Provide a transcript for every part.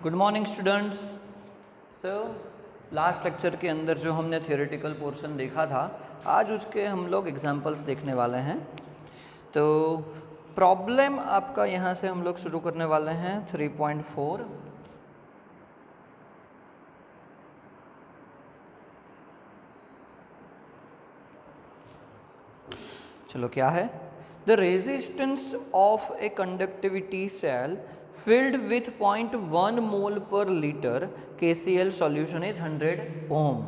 Good morning students. Last lecture के अंदर जो हमने थियोरेटिकल पोर्शन देखा था, आज उसके हम लोग एग्जांपल्स देखने वाले हैं। तो प्रॉब्लम आपका यहाँ से हम लोग शुरू करने वाले हैं 3.4। चलो क्या है, the resistance of a conductivity cell filled with 0.1 mole per liter KCl solution is 100 ohm.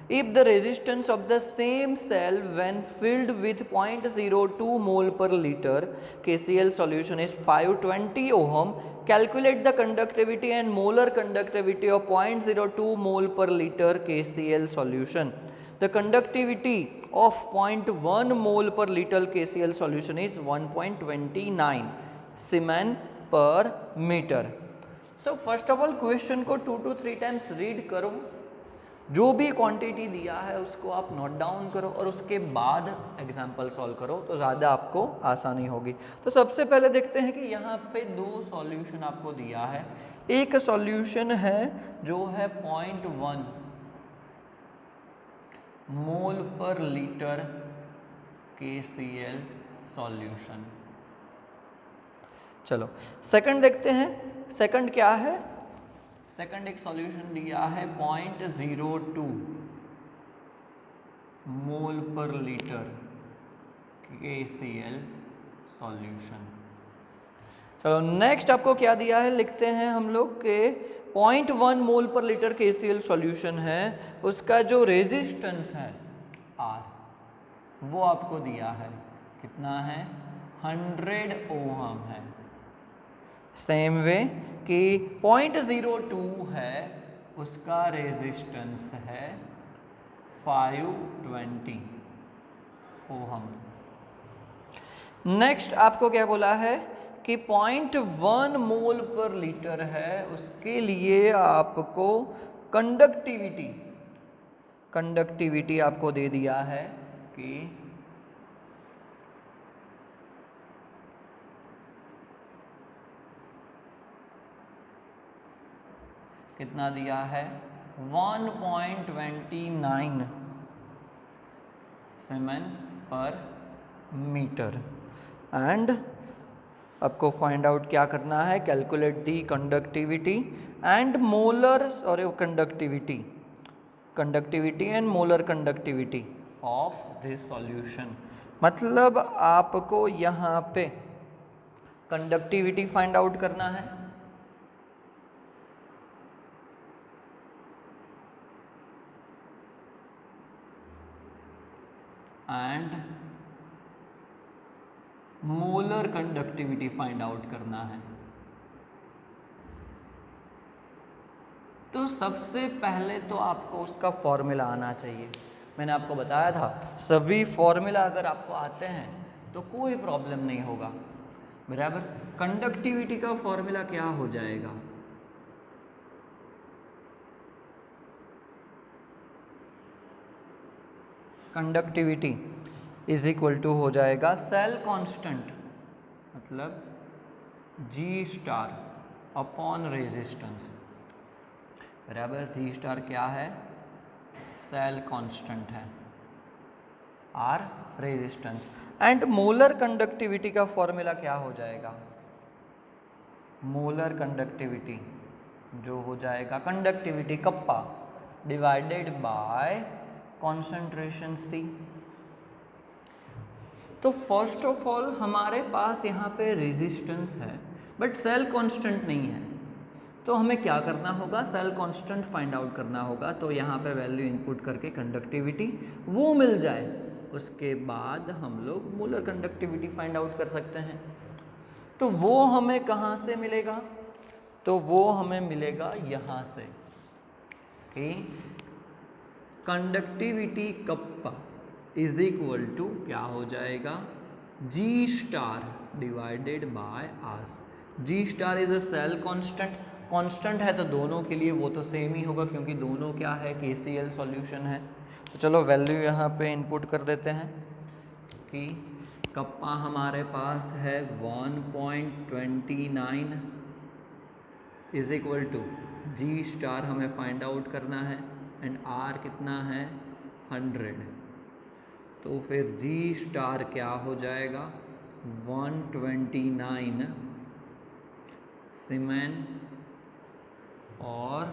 If the resistance of the same cell when filled with 0.02 mole per liter KCl solution is 520 ohm, calculate the conductivity and molar conductivity of 0.02 mole per liter KCl solution. The conductivity of 0.1 mole per liter KCl solution is 1.29 Siemens पर metre. So first of all question को 2 to 3 times read करो, जो भी quantity दिया है उसको आप note down करो और उसके बाद एग्जाम्पल सॉल्व करो तो ज़्यादा आपको आसानी होगी। तो सबसे पहले देखते हैं कि यहाँ पे दो सॉल्यूशन आपको दिया है। एक सॉल्यूशन है जो है 0.1 मोल पर लीटर KCl सॉल्यूशन। चलो सेकंड देखते हैं। सेकंड क्या है? सेकंड एक सॉल्यूशन दिया है 0.02 मोल पर लीटर KCl सॉल्यूशन। चलो नेक्स्ट आपको क्या दिया है, लिखते हैं हम लोग के 0.1 मोल पर लीटर KCl सॉल्यूशन है, उसका जो रेजिस्टेंस है R वो आपको दिया है, कितना है? 100 ओम है। सेम वे कि 0.02 है, उसका रेजिस्टेंस है 520 ओम। नेक्स्ट आपको क्या बोला है कि 0.1 मोल पर लीटर है, उसके लिए आपको कंडक्टिविटी आपको दे दिया है कि कितना दिया है? 1.29 सीमेन पर मीटर। एंड आपको फाइंड आउट क्या करना है, calculate the conductivity and molar और conductivity and molar conductivity of this solution. मतलब आपको यहाँ पे कंडक्टिविटी फाइंड आउट करना है and molar conductivity find out करना है। तो सबसे पहले तो आपको उसका फॉर्मूला आना चाहिए। मैंने आपको बताया था सभी फॉर्मूला अगर आपको आते हैं तो कोई प्रॉब्लम नहीं होगा, बराबर। कंडक्टिविटी का फॉर्मूला क्या हो जाएगा? कंडक्टिविटी इज इक्वल टू हो जाएगा सेल कांस्टेंट, मतलब G स्टार अपॉन रेजिस्टेंस, बराबर। G स्टार क्या है? सेल कांस्टेंट है, R resistance. And molar conductivity का फॉर्मूला क्या हो जाएगा? मोलर कंडक्टिविटी जो हो जाएगा conductivity kappa divided bye concentration C। तो फर्स्ट ऑफ ऑल हमारे पास यहाँ पे रेजिस्टेंस है बट सेल कांस्टेंट नहीं है, तो हमें क्या करना होगा? सेल कांस्टेंट फाइंड आउट करना होगा। तो यहाँ पे वैल्यू इनपुट करके कंडक्टिविटी वो मिल जाए, उसके बाद हम लोग मोलर कंडक्टिविटी फाइंड आउट कर सकते हैं। तो वो हमें कहाँ से मिलेगा? तो वो हमें मिलेगा यहाँ से कि conductivity kappa is equal to क्या हो जाएगा? G star divided by R। G star is a cell constant है तो दोनों के लिए वो तो सेम ही होगा क्योंकि दोनों क्या है? KCl सॉल्यूशन है। तो चलो वैल्यू यहाँ पे इनपुट कर देते हैं कि कप्पा हमारे पास है 1.29 is equal to G star हमें फाइंड आउट करना है एंड आर कितना है 100, तो फिर जी स्टार क्या हो जाएगा 129 सीमेन और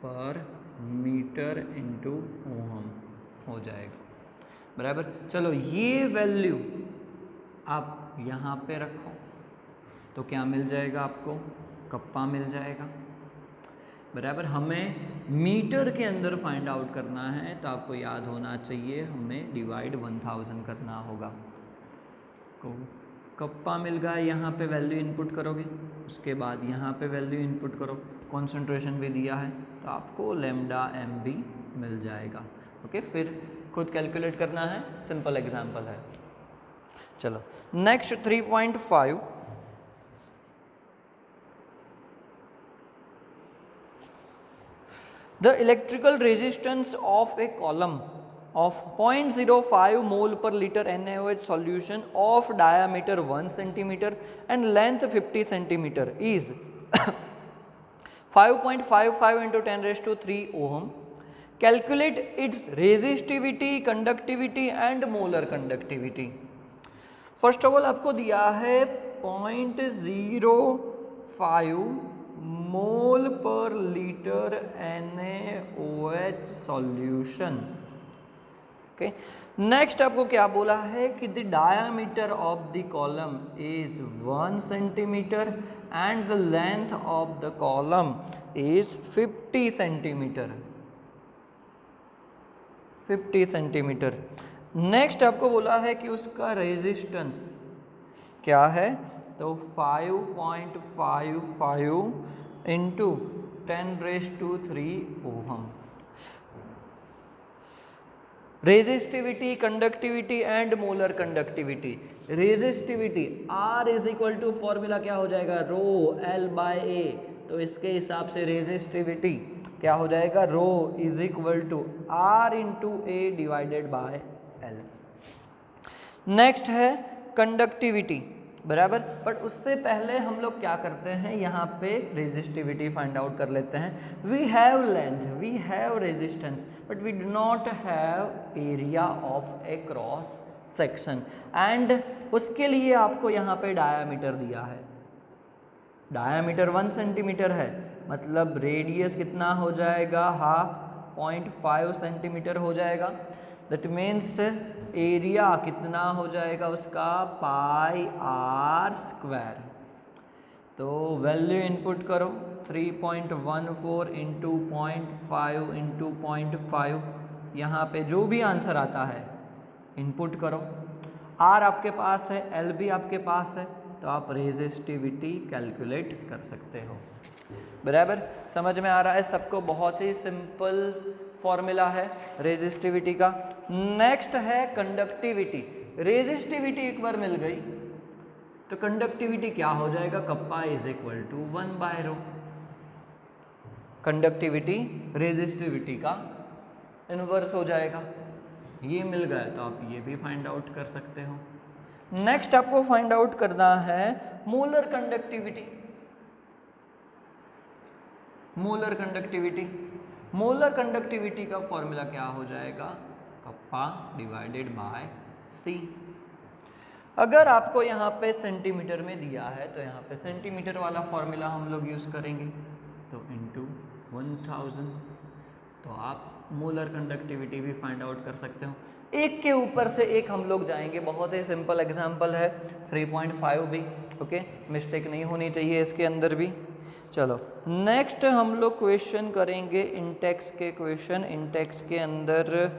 पर मीटर इंटू ओहम हो जाएगा, बराबर। चलो ये वैल्यू आप यहाँ पे रखो तो क्या मिल जाएगा आपको, कप्पा मिल जाएगा, बराबर। हमें मीटर के अंदर फाइंड आउट करना है तो आपको याद होना चाहिए हमें डिवाइड 1000 करना होगा। तो कप्पा मिल गया, यहाँ पे वैल्यू इनपुट करोगे, उसके बाद यहाँ पे वैल्यू इनपुट करो, कॉन्सेंट्रेशन भी दिया है तो आपको लैम्डा एम भी मिल जाएगा। ओके, फिर खुद कैलकुलेट करना है, सिंपल एग्जांपल है। चलो next 3.5, the electrical resistance of a column of 0.05 mole per liter NaOH solution of diameter 1 cm and length 50 cm is 5.55 into 10 raised to 3 ohm. Calculate its resistivity, conductivity and molar conductivity. First of all आपको दिया है 0.05 मोल पर litre NaOH solution. Okay, next आपको क्या बोला है कि the diameter of the column is 1 centimetre and the length of the column is 50 centimetre. 50 centimetre. Next आपको बोला है कि उसका रेजिस्टेंस क्या है, तो 5.55 into 10⁻³ ohm. Resistivity, conductivity and molar conductivity. Resistivity R is equal to formula क्या हो जाएगा, रो L/A, तो इसके हिसाब से रेजिस्टिविटी क्या हो जाएगा, rho is equal to R into A divided by L। Next है कंडक्टिविटी, बराबर। बट उससे पहले हम लोग क्या करते हैं, यहाँ पे रेजिस्टिविटी फाइंड आउट कर लेते हैं। We have length, we have resistance, but we do not have area of a cross section, and उसके लिए आपको यहाँ पे डायामीटर दिया है। डायामीटर 1 सेंटीमीटर है, मतलब रेडियस कितना हो जाएगा, 0.5 सेंटीमीटर हो जाएगा। दैट मीन्स एरिया कितना हो जाएगा उसका, πr²। तो वैल्यू इनपुट करो, 3.14 इंटू 0.5 इंटू 0.5, यहाँ पे जो भी आंसर आता है इनपुट करो। R आपके पास है, L भी आपके पास है, तो आप रेजिस्टिविटी कैलकुलेट कर सकते हो, बराबर। समझ में आ रहा है सबको, बहुत ही सिंपल फॉर्मूला है रेजिस्टिविटी का। नेक्स्ट है कंडक्टिविटी। रेजिस्टिविटी एक बार मिल गई तो कंडक्टिविटी क्या हो जाएगा, kappa is equal to 1/ρ। Conductivity resistivity का इनवर्स हो जाएगा। ये मिल गया तो आप ये भी फाइंड आउट कर सकते हो। नेक्स्ट आपको फाइंड आउट करना है molar conductivity. Molar conductivity, molar conductivity का फॉर्मूला क्या हो जाएगा, कप्पा डिवाइडेड बाय C। अगर आपको यहाँ पे सेंटीमीटर में दिया है तो यहाँ पे सेंटीमीटर वाला फॉर्मूला हम लोग यूज़ करेंगे, तो इंटू 1000, तो आप मोलर कंडक्टिविटी भी फाइंड आउट कर सकते हो। एक के ऊपर से एक हम लोग जाएंगे, बहुत ही सिंपल एग्जांपल है, 3.5 भी। ओके, मिस्टेक नहीं होनी चाहिए इसके अंदर भी। चलो नेक्स्ट हम लोग क्वेश्चन करेंगे इंटेक्स के क्वेश्चन। इंटेक्स के अंदर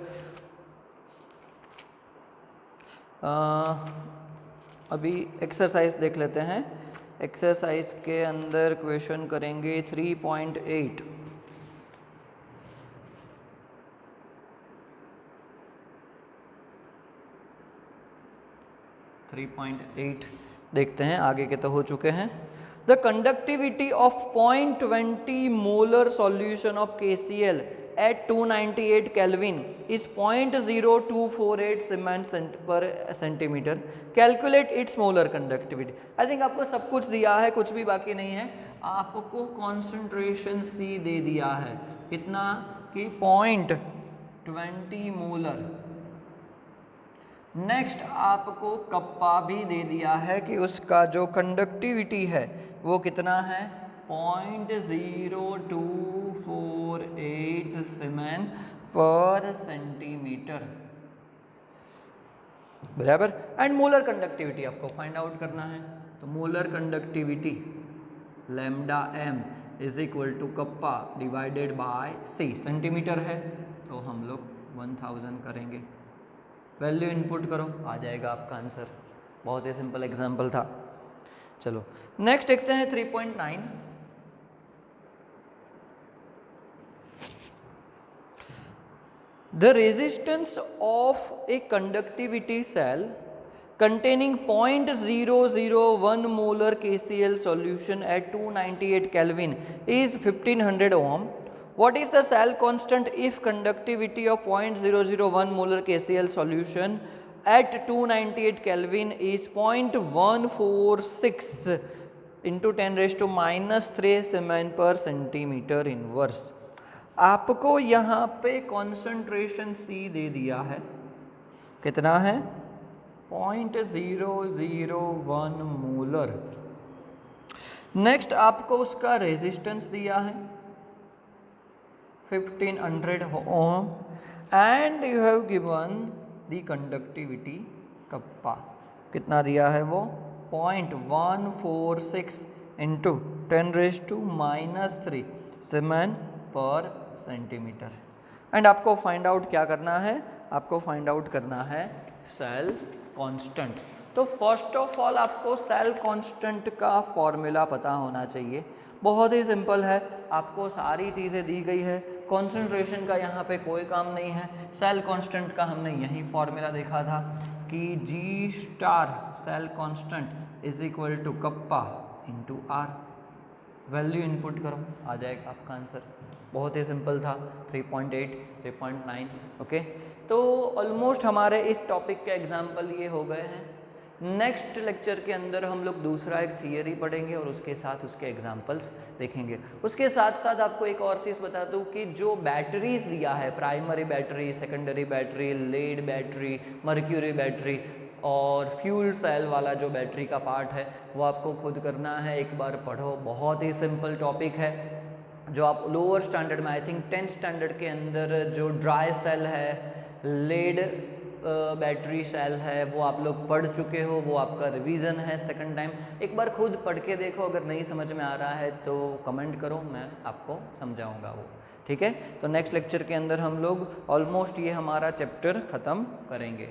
अभी एक्सरसाइज देख लेते हैं। एक्सरसाइज के अंदर क्वेश्चन करेंगे 3.8। देखते हैं, आगे के तो हो चुके हैं। The conductivity of 0.20 molar solution of KCl at 298 Kelvin is 0.0248 Siemens per centimeter. Calculate its molar conductivity. I think आपको सब कुछ दिया है, कुछ भी बाकी नहीं है। आपको कॉन्सेंट्रेशन सी दे दिया है, कितना कि 0.20 मोलर। नेक्स्ट आपको कप्पा भी दे दिया है कि उसका जो कंडक्टिविटी है वो कितना है, 0.0248 सीमेन पर सेंटीमीटर, बराबर। एंड मोलर कंडक्टिविटी आपको फाइंड आउट करना है, तो molar conductivity lambda M is equal to kappa divided by C, centimetre है तो हम लोग 1000 करेंगे, वैल्यू इनपुट करो, आ जाएगा आपका आंसर। बहुत ही सिंपल एग्जांपल था। चलो नेक्स्ट देखते हैं 3.9। The resistance of a conductivity cell containing 0.001 molar KCl solution at 298 Kelvin is 1500 ohm. What is the cell constant if conductivity of 0.001 molar KCl solution at 298 Kelvin is 0.146 into 10 raised to minus 3 सीमेन पर centimetre inverse. आपको यहाँ पे concentration C दे दिया है, कितना है, 0.001 molar. Next आपको उसका रेजिस्टेंस दिया है 1500 ohm and you have given the conductivity kappa, कितना दिया है वो, 0.146 इंटू 10 रेज़ टू माइनस 3 सीमेन पर सेंटीमीटर। एंड आपको फाइंड आउट क्या करना है, आपको फाइंड आउट करना है सेल कांस्टेंट। तो फर्स्ट ऑफ ऑल आपको सेल कांस्टेंट का फॉर्मूला पता होना चाहिए, बहुत ही सिंपल है, आपको सारी चीज़ें दी गई है, कॉन्सेंट्रेशन का यहाँ पे कोई काम नहीं है। सेल कांस्टेंट का हमने यही फॉर्मूला देखा था कि G star cell constant is equal to kappa into R, value input करो, आ जाएगा आपका आंसर। बहुत ही सिंपल था, 3.8 3.9 ओके। तो ऑलमोस्ट हमारे इस टॉपिक के एग्जाम्पल ये हो गए हैं। नेक्स्ट लेक्चर के अंदर हम लोग दूसरा एक थियरी पढ़ेंगे और उसके साथ उसके एग्जाम्पल्स देखेंगे। उसके साथ साथ आपको एक और चीज़ बता दूं कि जो बैटरीज दिया है, primary battery, secondary battery, lead battery, mercury battery और फ्यूल सेल वाला जो बैटरी का पार्ट है वो आपको खुद करना है, एक बार पढ़ो, बहुत ही सिंपल टॉपिक है जो आप लोअर स्टैंडर्ड में, आई थिंक 10th स्टैंडर्ड के अंदर जो ड्राई सेल है, लेड बैटरी सेल है, वो आप लोग पढ़ चुके हो, वो आपका रिवीजन है सेकंड टाइम। एक बार खुद पढ़ के देखो, अगर नहीं समझ में आ रहा है तो कमेंट करो, मैं आपको समझाऊंगा वो, ठीक है। तो नेक्स्ट लेक्चर के अंदर हम लोग ऑलमोस्ट ये हमारा चैप्टर ख़त्म करेंगे।